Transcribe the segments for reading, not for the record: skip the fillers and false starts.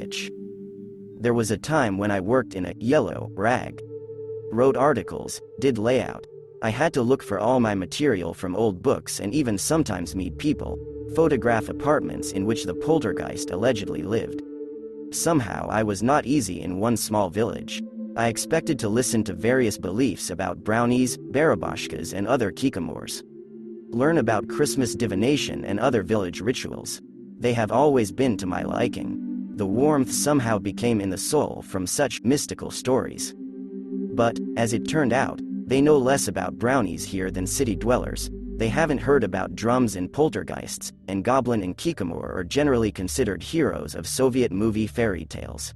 snitch. There was a time when I worked in a yellow rag. Wrote articles, did layout. I had to look for all my material from old books and even sometimes meet people, photograph apartments in which the poltergeist allegedly lived. Somehow I was not easy in one small village. I expected to listen to various beliefs about brownies, barabashkas and other kikamors. Learn about Christmas divination and other village rituals. They have always been to my liking. The warmth somehow became in the soul from such mystical stories. But, as it turned out, they know less about brownies here than city dwellers. They haven't heard about drums and poltergeists, and Goblin and Kikamor are generally considered heroes of Soviet movie fairy tales.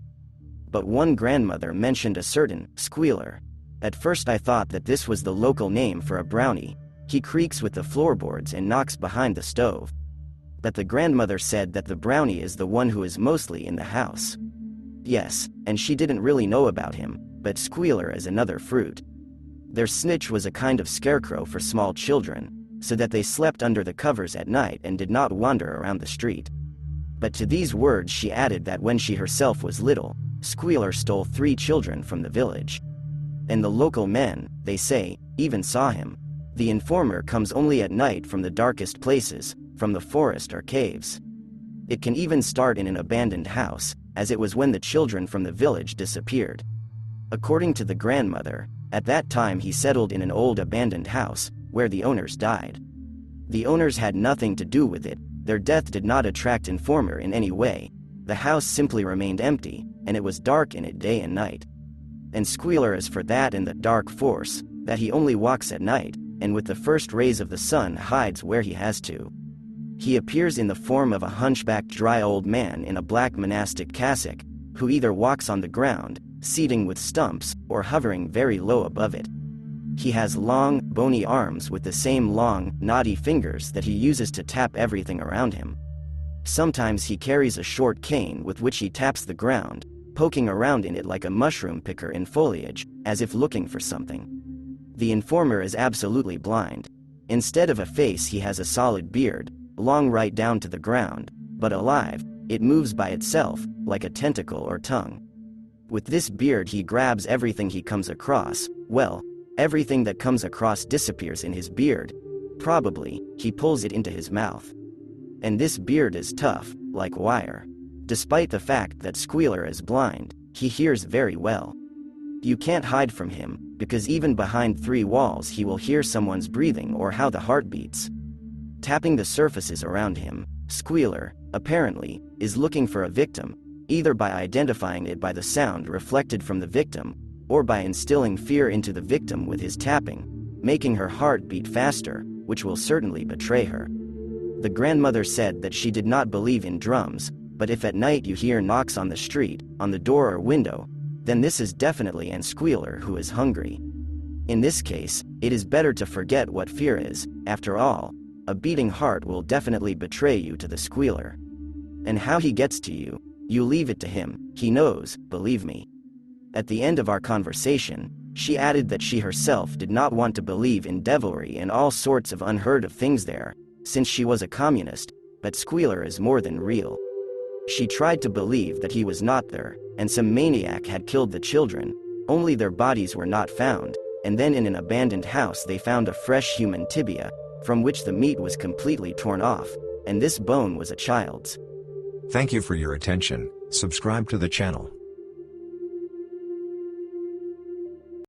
But one grandmother mentioned a certain squealer. At first I thought that this was the local name for a brownie. He creaks with the floorboards and knocks behind the stove. But the grandmother said that the brownie is the one who is mostly in the house. Yes, and she didn't really know about him, but squealer is another fruit. Their snitch was a kind of scarecrow for small children, so that they slept under the covers at night and did not wander around the street. But to these words she added that when she herself was little, Squealer stole 3 children from the village. And the local men, they say, even saw him. The informer comes only at night from the darkest places, from the forest or caves. It can even start in an abandoned house, as it was when the children from the village disappeared. According to the grandmother, at that time he settled in an old abandoned house, where the owners died. The owners had nothing to do with it, their death did not attract informer in any way. The house simply remained empty, and it was dark in it day and night. And Squealer is for that and the dark force, that he only walks at night, and with the first rays of the sun hides where he has to. He appears in the form of a hunchbacked dry old man in a black monastic cassock, who either walks on the ground, seating with stumps, or hovering very low above it. He has long, bony arms with the same long, knotty fingers that he uses to tap everything around him. Sometimes he carries a short cane with which he taps the ground, poking around in it like a mushroom picker in foliage, as if looking for something. The informer is absolutely blind. Instead of a face he has a solid beard, long right down to the ground, but alive, it moves by itself, like a tentacle or tongue. With this beard he grabs everything he comes across. Well, everything that comes across disappears in his beard. Probably, he pulls it into his mouth. And this beard is tough, like wire. Despite the fact that Squealer is blind, he hears very well. You can't hide from him, because even behind 3 walls he will hear someone's breathing or how the heart beats. Tapping the surfaces around him, Squealer, apparently, is looking for a victim, either by identifying it by the sound reflected from the victim, or by instilling fear into the victim with his tapping, making her heart beat faster, which will certainly betray her. The grandmother said that she did not believe in drums, but if at night you hear knocks on the street, on the door or window, then this is definitely an Squealer who is hungry. In this case, it is better to forget what fear is. After all, a beating heart will definitely betray you to the Squealer. And how he gets to you, you leave it to him, he knows, believe me. At the end of our conversation, she added that she herself did not want to believe in devilry and all sorts of unheard of things there, since she was a communist, but Squealer is more than real. She tried to believe that he was not there, and some maniac had killed the children, only their bodies were not found, and then in an abandoned house they found a fresh human tibia, from which the meat was completely torn off, and this bone was a child's. Thank you for your attention. Subscribe to the channel.